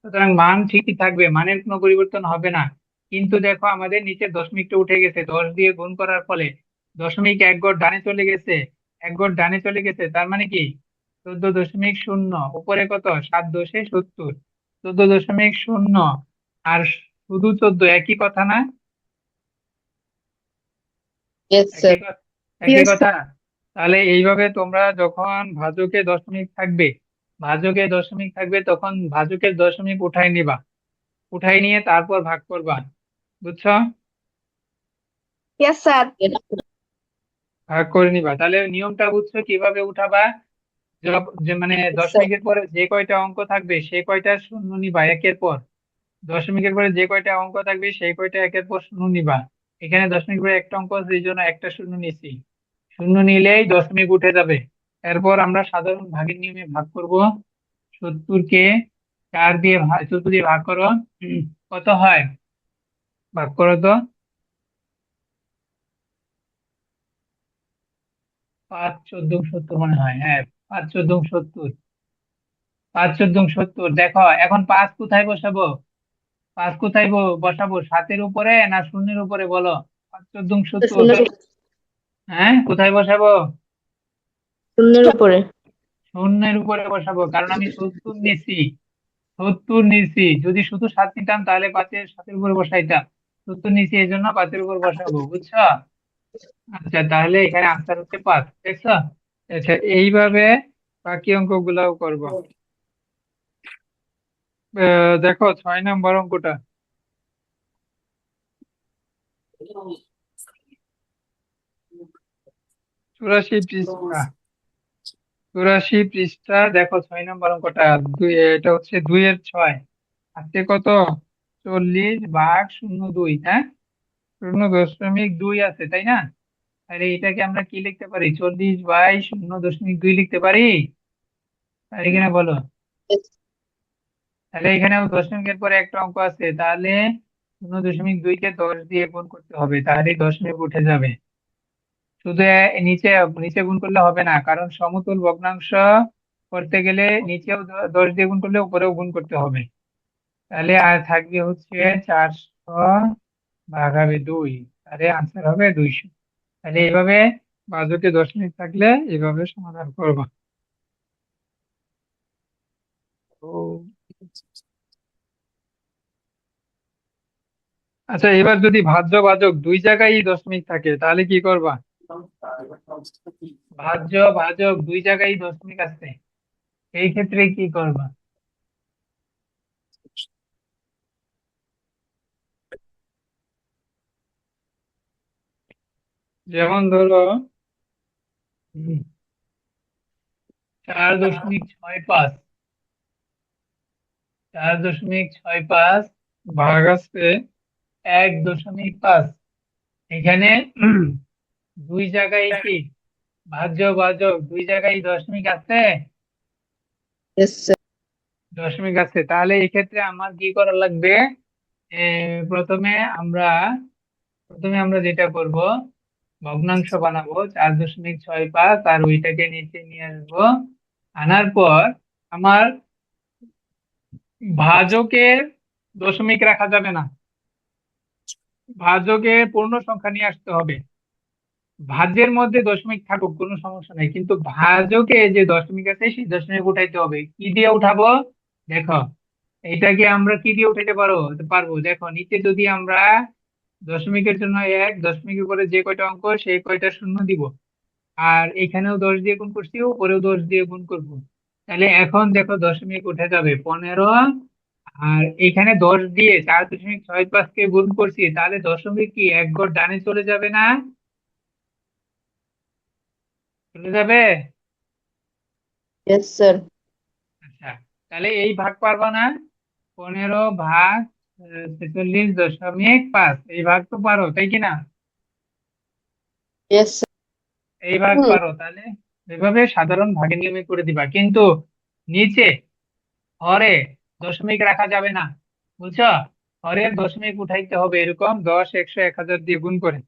সুতরাং মান ঠিকই থাকবে, মানের কোনো পরিবর্তন হবে না। কিন্তু দেখো আমাদের নিচে দশমিকটা উঠে গেছে, 10 দিয়ে গুণ করার ফলে দশমিক এক ঘর ডানে চলে গেছে, এক ঘর ডানে চলে গেছে, তার মানে কি 14.0, উপরে কত, 7×10=70, 14.0 আর শুধু 14, একই কথা না? ইয়েস একই স্যার। কথা, একই কথা। তাহলে এইভাবে তোমরা যখন ভাজকে দশমিক থাকবে, ভাজকে দশমিক থাকবে তখন ভাজকের দশমিক উঠাই নিবা, উঠাই নিয়ে তারপর ভাগ করবা। বুঝছো? Yes sir. ভাগ করে নিবা, তাহলে নিয়মটা বুঝছো কিভাবে উঠাবা? যে মানে স্যার। দশমিকের পরে যে কয়টা অঙ্ক থাকবে সেই কয়টা শূন্য নিবা একের পর, দশমিকের পরে যে কয়টা অঙ্ক থাকবে সেই কয়টা একের পর শূন্য নিবা। এখানে দশমিকের পরে একটা অঙ্ক আছে এই জন্য একটা শূন্য নিছি, শূন্য নিলেই দশমিক উঠে যাবে। এরপর আমরা সাধারণ ভাগের নিয়মে ভাগ করব। 70কে 4 দিয়ে 14 দিয়ে ভাগ করো, কত হয়? ভাগ করো তো। 5×14=70 মনে হয়, হ্যাঁ, 5×14=70, 5×14=70। দেখো এখন 5 কোথায় বসাবো, 5 কোথায় বসাবো, 7-এর উপরে না শূন্যের উপরে বলো? 5×14=70, শূন্যের হ্যাঁ কোথায় বসাবো? শূন্যের উপরে। শূন্যের উপরে বসাবো, কারণ আমি 70 নিছি, 70 নিছি, যদি শুধু 7 নিতাম তাহলে 7-এর উপরে বসাইতাম, 70 নিছি এই জন্য 5-এর উপর বসাবো, বুঝছো? আচ্ছা, তাহলে এখানে আনসার হচ্ছে 5, দেখছো? আচ্ছা, এইভাবে বাকি অঙ্কগুলাও করবো। দেখো 6 নম্বর অঙ্কটা, 84 পৃষ্ঠা, 84 পৃষ্ঠা, দেখো 6 নম্বর অঙ্কটা, এটা হচ্ছে 2-এর 6, আজকে কত, 40/02, হ্যাঁ, 0.2 আছে, তাই না? তাহলে এটাকে আমরা কি লিখতে পারি, 40/0.2 লিখতে পারি, পারি কিনা বলো? তাহলে এখানেও দশমিকের পরে একটা অঙ্ক আছে, তাহলে 0.2কে 10 দিয়ে গুণ করতে হবে, তাহলে দশমিক উঠে যাবে। শুধু নিচে নিচে গুণ করলে হবে না, কারণ সমতুল ভগ্নাংশ করতে গেলে নিচেও 10 দিয়ে গুণ করলে উপরেও গুণ করতে হবে। তাহলে আর থাকবে হচ্ছে 400/2, তাহলে আনসার হবে 200। তাহলে এইভাবে বাজকে দশমিক থাকলে এইভাবে সমাধান করবা। তো আচ্ছা, এবার যদি ভাজ্য ভাজক দুই জায়গায় দশমিক থাকে তাহলে কি করবা? ভাজ্য ভাজক দুই জায়গায় দশমিক আছে, এই ক্ষেত্রে কি করবা? যেমন ধরো 4.65, 4.65 ভাগ আছে 1.5। এখানে দুই জায়গায় কি ভাজ্য ভাজক দুই জায়গায় দশমিক আছে, ইয়েস স্যার। দশমিক আছে, তাহলে এই ক্ষেত্রে আমার কি করা লাগবে? এ, প্রথমে আমরা প্রথমে আমরা যেটা করব, ভগ্নাংশ বানাবো 4.65 আর ওইটাকে নিচে নিয়ে আসবো। আনার পর আমার ভাজকের দশমিক রাখা যাবে না, ভাজকে পূর্ণ সংখ্যা নিয়ে আসতে হবে। ভাজ্যের মধ্যে দশমিক থাকুক কোনো সমস্যা নেই, কিন্তু ভাজকে যে দশমিক আছে সেই দশমিক উঠাইতে হবে। কি দিয়ে উঠাবো? দেখো, এইটাকে আমরা কি দিয়ে উঠাইতে পারবো? দেখো, নিচে যদি আমরা দশমিকের জন্য 1, দশমিকের উপরে যে কয়টা অঙ্ক সেই কয়টা শূন্য দিব, আর এখানেও 10 দিয়ে গুণ করছি, উপরেও 10 দিয়ে গুণ করব, তাহলে এখন দেখো দশমিক উঠে যাবে 15। আর এখানে 10 দিয়ে 4.65 কে গুণ করছি, তাহলে দশমিক কি এক ঘর ডানে চলে যাবে না? চলে যাবে। Yes sir. আচ্ছা, তাহলে এই ভাগ পারবা না? 15 ভাগ 46.5, এই ভাগ তো পারো, তাই কি না? Yes sir. এই ভাগ হুম। পারো, তাহলে এভাবে সাধারণ ভাগের নিয়মে করে দিবা, কিন্তু নিচে হরে দশমিক রাখা যাবে না, বুঝছো? হরের দশমিক উঠাইতে হবে এরকম 10, 100, 1000 দিয়ে গুণ করে।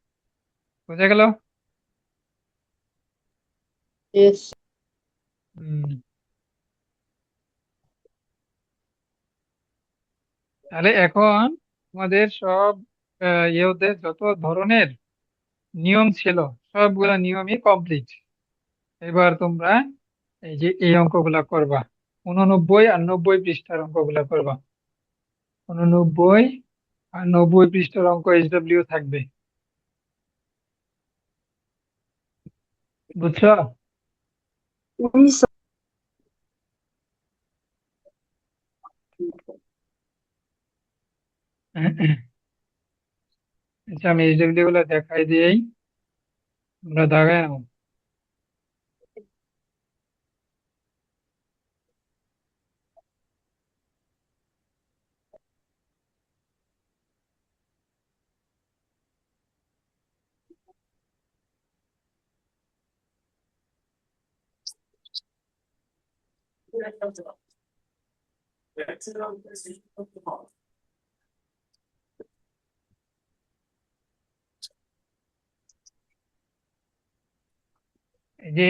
বুঝা গেল? ইয়েস। হুম, তাহলে এখন তোমাদের সব ইয়েদের যত ধরনের নিয়ম ছিল সবগুলা নিয়মই কমপ্লিট। এবার তোমরা এই যে এই অঙ্কগুলা করবা, 89 আর 90 পৃষ্ঠার অঙ্কগুলা করবা। 89 আর 90 পৃষ্ঠার অঙ্ক SW থাকবে, বুঝছো? আচ্ছা, আমি SW গুলা দেখাই দিই, তোমরা দাগায় নাও। এই যে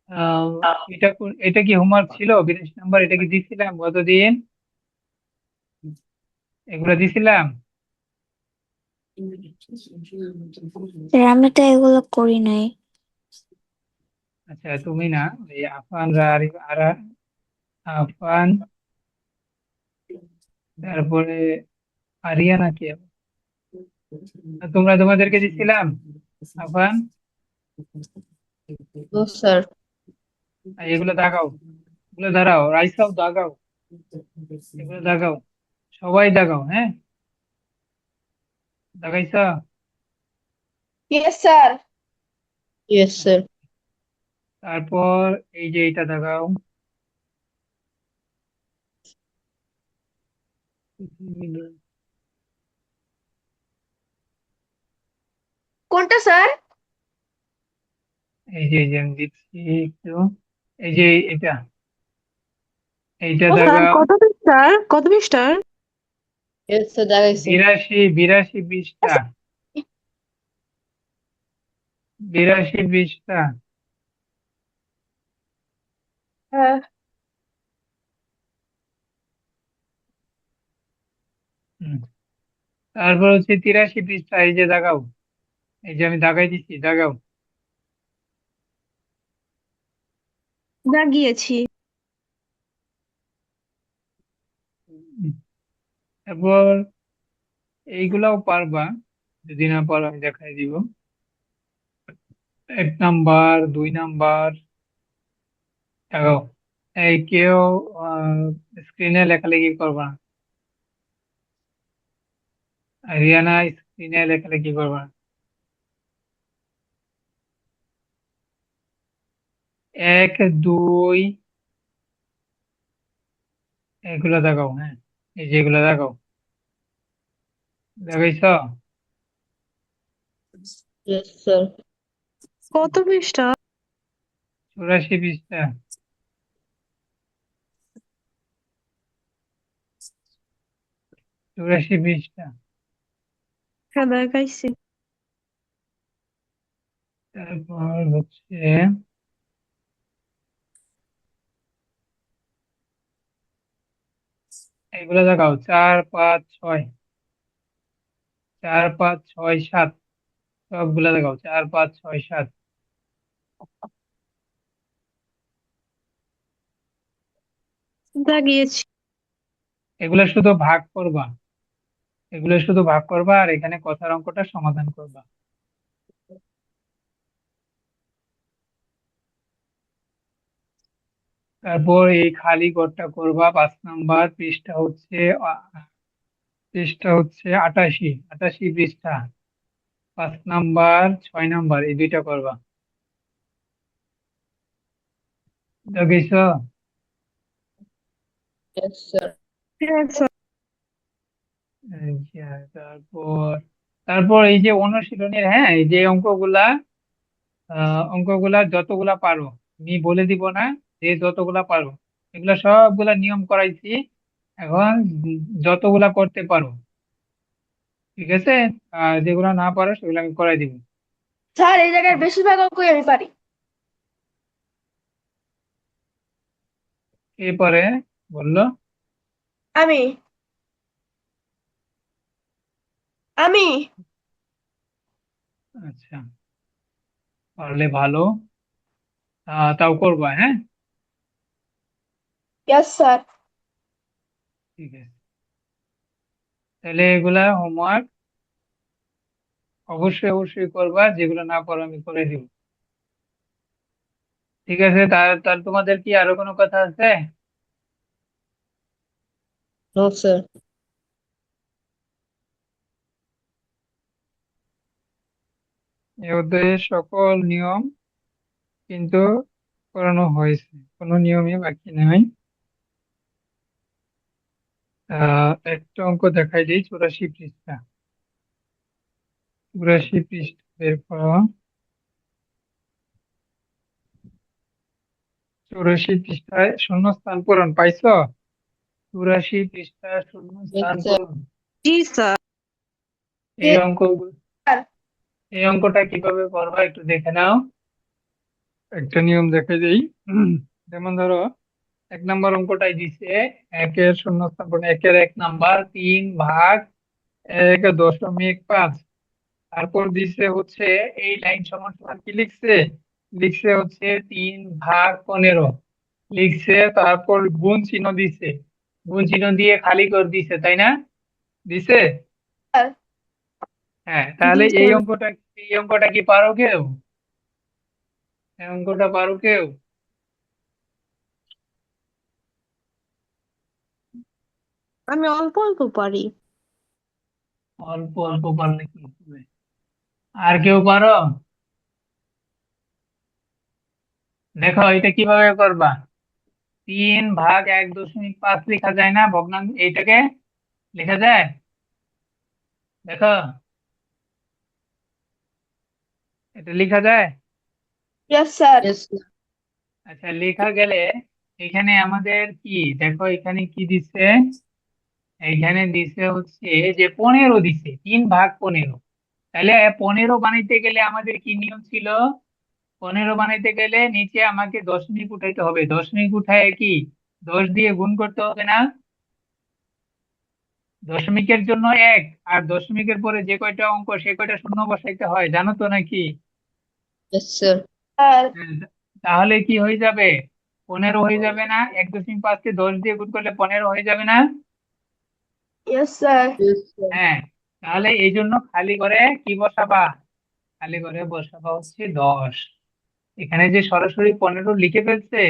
আহ, এটা কি হোমওয়ার্ক ছিল? 82 নম্বর, এটা কি দিছিলাম গতদিন? এগুলো দিছিলাম? স্যার আমি তো এগুলো করি নাই। আচ্ছা, তুমি না, ওই আফান আফান, তারপরে আরিয়ানা কে, তোমাদেরকে দিছিলাম? Afan, no sir. এগুলো দাগাও, এগুলো দাঁড়াও, রাইসাও দাগাও, এগুলো দাগাও, সবাই দাগাও, হ্যাঁ? দাগাইছ? Yes sir. Yes sir. তারপর এই যে এটা দাগাও, কোনটা স্যার? এই যে আমি দিচ্ছি একটু, এই যে এটা, এইটা ও স্যার দাগাও। কত পৃষ্ঠার কত পৃষ্ঠার? ইয়েস স্যার, দেখাইছি। 82 পৃষ্ঠা, 82 পৃষ্ঠা। হ্যাঁ। হুম। তারপর হচ্ছে 83 পৃষ্ঠা, এই যে দাগাও, এই যে আমি দাগাই দিচ্ছি, দাগাও। দাগিয়েছি। হুম। তারপর এইগুলাও পারবা, যদি না পারো আমি দেখাই দিব। 1 নাম্বার, 2 নাম্বার, দেখাও। এই কেউ স্ক্রিনে লেখালেখি করবা না। রিয়ানা, স্ক্রিনে লেখালেখি করবা না। 1, 2, এগুলো দেখাও। হ্যাঁ, এই যে এগুলো দেখাও, দেখাইছ? Yes, sir. কত পৃষ্ঠা? 84 পৃষ্ঠা। 84 পৃষ্ঠা। হ্যাঁ দেখাইছি। তারপর হচ্ছে এগুলো দেখাও, 4, 5, 6, 4, 5, 6, 7, সবগুলা দেখাও, 4, 5, 6, 7। দাগিয়েছি। এগুলো শুধু ভাগ করবা, এগুলো শুধু ভাগ করবা আর এখানে কথার অঙ্কটা সমাধান করবা। তারপর এই খালি ঘরটা করবা। 5 নাম্বার পৃষ্ঠা হচ্ছে 88, 88 পৃষ্ঠা। 5 নাম্বার, 6 নাম্বার, এই দুইটা করবা। দেখেছ? Yes, sir. হ্যাঁ স্যার। আচ্ছা, তারপর তারপর এই যে অনুশীলনের, হ্যাঁ, এই যে অঙ্কগুলা যতগুলা পারো, আমি বলে দিব না, যে যতগুলা পারো, এগুলা সবগুলা নিয়ম করাইছি। এখন যতগুলা করতে পারো, ঠিক আছে? আর যেগুলা না পারো সেগুলো আমি করাই দিব। স্যার এই জায়গার বেশিরভাগ অঙ্কই আমি পারি। এরপরে বললো আমি আমি আচ্ছা, পারলে ভালো, তাও করবা, হ্যাঁ? Yes sir. ঠিক আছে, তাহলে এগুলা হোমওয়ার্ক অবশ্যই অবশ্যই করবা, যেগুলো না পারো আমি করে দিব। ঠিক আছে, তার তোমাদের কি আরো কোনো কথা আছে? No, sir. এই অধ্যায়ের সকল নিয়ম কিন্তু করানো হয়েছে, কোনো নিয়মই বাকি নেই। একটা অঙ্ক দেখাই দিই, 84 পৃষ্ঠা। 84 পৃষ্ঠা বের করো। 84 পৃষ্ঠায় শূন্যস্থান পূরণ পাইছো? 84 পৃষ্ঠায় শূন্যস্থান Yes, sir. পূরণ। জি স্যার। এই অঙ্ক স্যার এই অঙ্কটা কিভাবে করবা একটু দেখে নাও। একটা নিয়ম দেখে দিই। যেমন ধরো 1 নাম্বার অঙ্কটাই দিছে, 1-এর শূন্যস্থান পূরণ। 1-এর 1 নাম্বার 3/1.5। তারপর দিছে হচ্ছে এই লাইন সমান সমান কি লিখছে, লিখছে হচ্ছে 3/15 লিখছে। তারপর গুণ চিহ্ন দিছে, গুণ চিহ্ন দিয়ে খালি করে দিছে, তাই না? দিছে? স্যার হ্যাঁ, জি তাহলে এই স্যার। অঙ্কটা, এই অঙ্কটা কি পারো কেউ? এই অঙ্কটা পারো কেউ? আমি অল্প অল্প পারি। অল্প অল্প পারলে কি হবে? আর কেউ পারো? দেখো এটা কিভাবে করবা। 3/1.5 লেখা যায় না ভগ্নাংশ, এইটাকে লেখা যায়? দেখো, এটা লেখা যায়। Yes sir. Yes, sir. আচ্ছা, লেখা গেলে এখানে আমাদের কি, দেখো এখানে কি দিছে, এইখানে দিছে হচ্ছে যে 15 দিছে, 3/15। তাহলে 15 বানাইতে গেলে আমাদের কি নিয়ম ছিল? 15 বানাইতে গেলে নিচে আমাকে দশমিক উঠাইতে হবে, দশমিক উঠায় কি 10 দিয়ে গুণ করতে হবে না? দশমিকের জন্য 1, আর দশমিকের পরে যে কয়টা অঙ্ক সে কয়টা শূন্য বসাইতে হয়, জানো তো নাকি? Yes, sir. স্যার হ্যাঁ, তাহলে কি হয়ে যাবে? 15 হয়ে যাবে না? 1.5-কে 10 দিয়ে গুণ করলে 15 হয়ে যাবে না? Yes sir. Yes, sir. হ্যাঁ, তাহলে এই জন্য খালি করে কি বসাবা? খালি করে বসাবা হচ্ছে 10। এখানে যে সরাসরি 15 লিখে ফেলছে,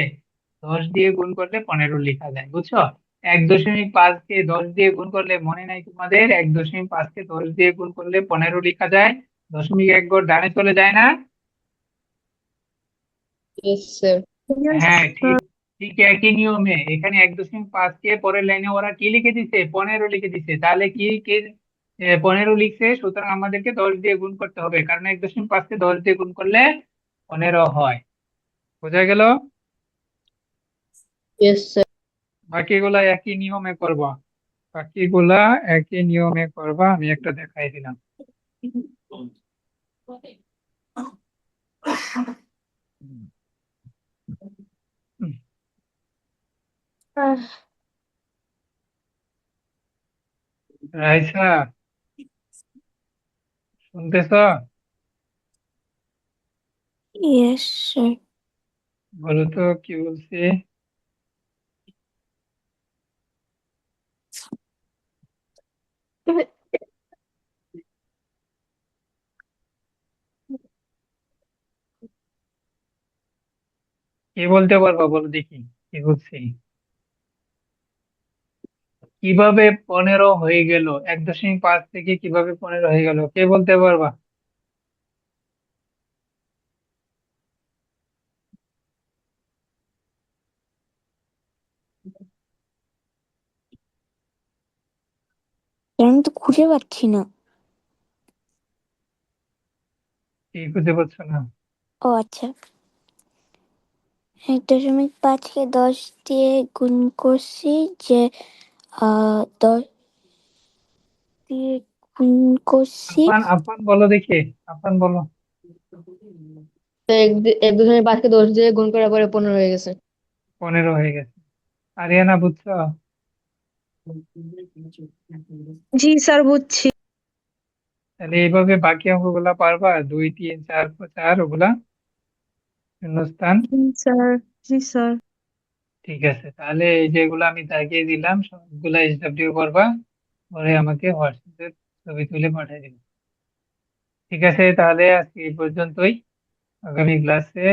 10 দিয়ে গুণ করলে 15 লেখা যায়, বুঝছো? 1.5 কে 10 দিয়ে গুণ করলে, মনে নাই তোমাদের? 1.5 কে 10 দিয়ে গুণ করলে 15 লেখা যায়। দশমিক এক ঘর ডানে চলে যায় না? Yes sir. Yes, হ্যাঁ, sir. ঠিক। ঠিক একই নিয়মে এখানে 1.5 কে পরের লাইনে ওরা কি লিখে দিছে? 15 লিখে দিছে। তাহলে কি কে 15 লিখছে, সুতরাং আমাদেরকে 10 দিয়ে গুণ করতে হবে, কারণ 1.5 কে 10 দিয়ে গুণ করলে 15 হয়। বোঝা গেল? Yes sir. বাকিগুলা একই নিয়মে করবা। বাকিগুলা একই নিয়মে করবা, আমি একটা দেখাই দিলাম। হুম, আহ, রাইসা, শুনতেছ? Yes sir. বলো তো কি বলছি। কি বলতে পারবা বলো দেখি, কি বলছি? কিভাবে 15 হয়ে গেল? 1.5 থেকে কিভাবে 15 হয়ে গেল, কে বলতে পারবা? আমি তো খুঁজে পাচ্ছি না। কি খুঁজে পাচ্ছ না? ও আচ্ছা, 1.5কে 10 দিয়ে গুণ করছি, যে 10 দিয়ে গুণ করছি। আফান, আফান বলো দেখি, আফান বলো। তো 1.5কে 10 দিয়ে গুণ করার পরে 15 হয়ে গেছে। 15 হয়ে গেছে। আরিয়ানা, বুঝছো? জি স্যার, বুঝছি। তাহলে এইভাবে বাকি অঙ্কগুলা পারবা? 2, 3, 4, 4 ওগুলা শূন্যস্থান। জি স্যার। জি স্যার। ঠিক আছে, তাহলে এই যেগুলো আমি দাগিয়ে দিলাম সবগুলা এসডব্লিউ করবা, পরে আমাকে হোয়াটসঅ্যাপে ছবি তুলে পাঠিয়ে দিবে। ঠিক আছে, তাহলে আজকে এই পর্যন্তই। আগামী ক্লাসে